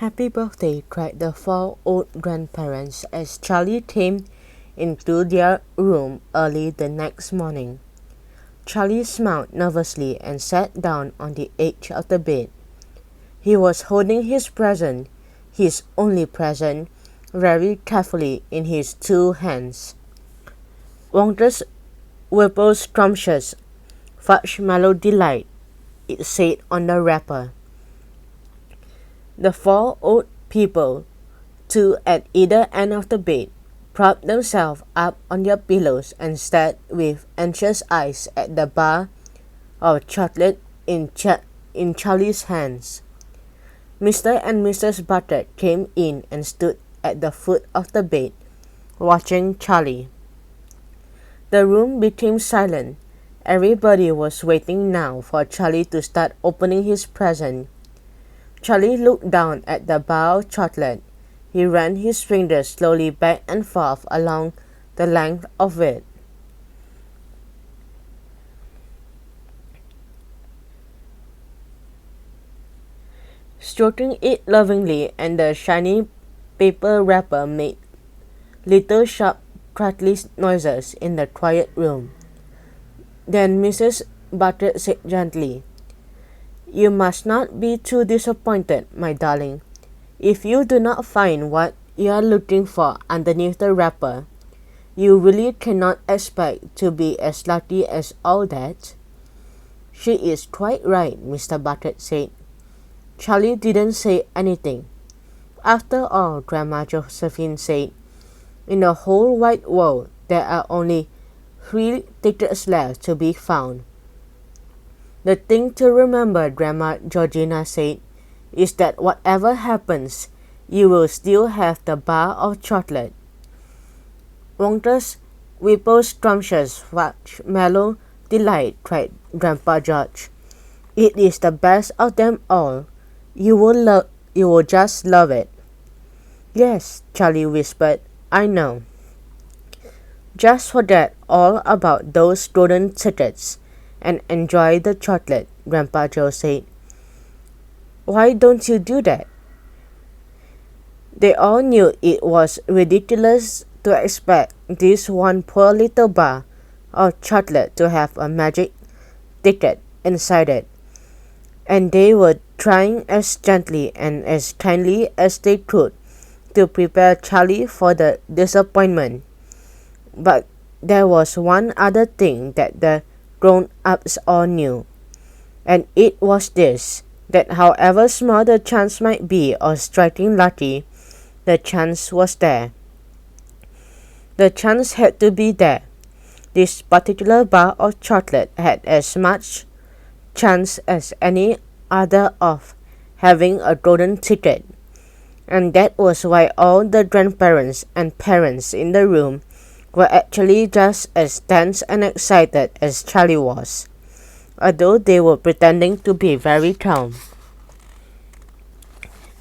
"Happy birthday!" cried the four old grandparents as Charlie came into their room early the next morning. Charlie smiled nervously and sat down on the edge of the bed. He was holding his present, his only present, very carefully in his two hands. "Wondrous Whipple Scrumptious Marshmallow Delight," it said on the wrapper. The four old people, two at either end of the bed, propped themselves up on their pillows and stared with anxious eyes at the bar of chocolate in Charlie's hands. Mr. and Mrs. Butter came in and stood at the foot of the bed, watching Charlie. The room became silent. Everybody was waiting now for Charlie to start opening his present. Charlie looked down at the bar of chocolate. He ran his fingers slowly back and forth along the length of it. Stroking it lovingly, and the shiny paper wrapper made little sharp crackly noises in the quiet room. Then Mrs. Butter said gently, "You must not be too disappointed, my darling. If you do not find what you are looking for underneath the wrapper, you really cannot expect to be as lucky as all that." "She is quite right," Mr. Butter said. Charlie didn't say anything. "After all," Grandma Josephine said, "in the whole wide world there are only 3 tickets left to be found." "The thing to remember," Grandma Georgina said, "is that whatever happens, you will still have the bar of chocolate." "Wondrous Whipple Scrumptious Marshmallow Delight," cried Grandpa George. "It is the best of them all. You will just love it." "Yes," Charlie whispered, "I know." "Just forget all about those golden tickets and enjoy the chocolate," Grandpa Joe said. "Why don't you do that?" They all knew it was ridiculous to expect this one poor little bar of chocolate to have a magic ticket inside it, and they were trying as gently and as kindly as they could to prepare Charlie for the disappointment. But there was one other thing that the grown-ups all knew, and it was this, that however small the chance might be of striking lucky, the chance was there. The chance had to be there. This particular bar of chocolate had as much chance as any other of having a golden ticket, and that was why all the grandparents and parents in the room were actually just as tense and excited as Charlie was, although they were pretending to be very calm.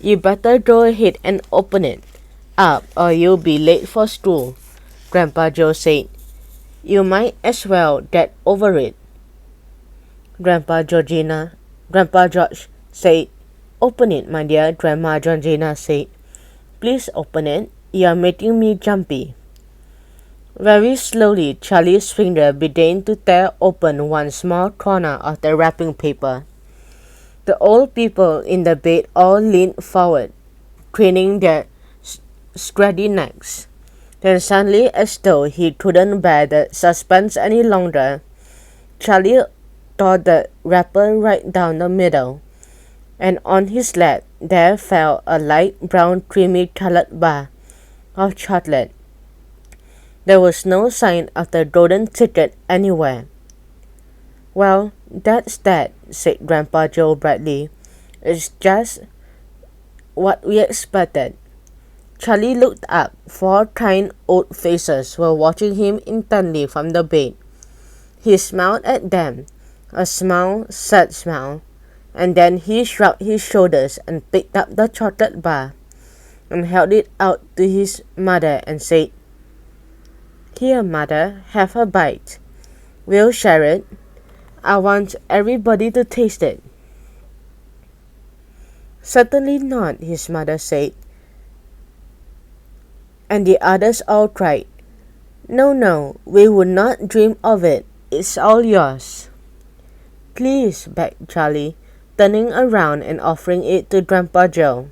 "You better go ahead and open it up or you'll be late for school," Grandpa Joe said. "You might as well get over it." Grandpa George said. "Open it, my dear," Grandma Georgina said. "Please open it. You are making me jumpy." Very slowly, Charlie's finger began to tear open one small corner of the wrapping paper. The old people in the bed all leaned forward, craning their scraggy necks. Then suddenly, as though he couldn't bear the suspense any longer, Charlie tore the wrapper right down the middle, and on his lap there fell a light brown creamy-colored bar of chocolate. There was no sign of the golden ticket anywhere. "Well, that's that," said Grandpa Joe brightly. "It's just what we expected." Charlie looked up. 4 kind old faces were watching him intently from the bed. He smiled at them, a sad smile, and then he shrugged his shoulders and picked up the chocolate bar and held it out to his mother and said, "Here, Mother, have a bite. We'll share it. I want everybody to taste it." Certainly not, his mother said, and the others all cried, No, no, we would not dream of it. It's all yours. Please, begged Charlie, turning around and offering it to Grandpa Joe.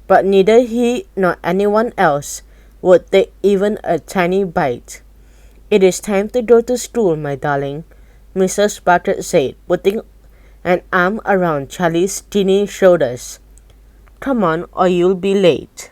But neither he nor anyone else would take even a tiny bite. It is time to go to school, my darling, Mrs. Bartlett said, putting an arm around Charlie's teeny shoulders. Come on, or you'll be late.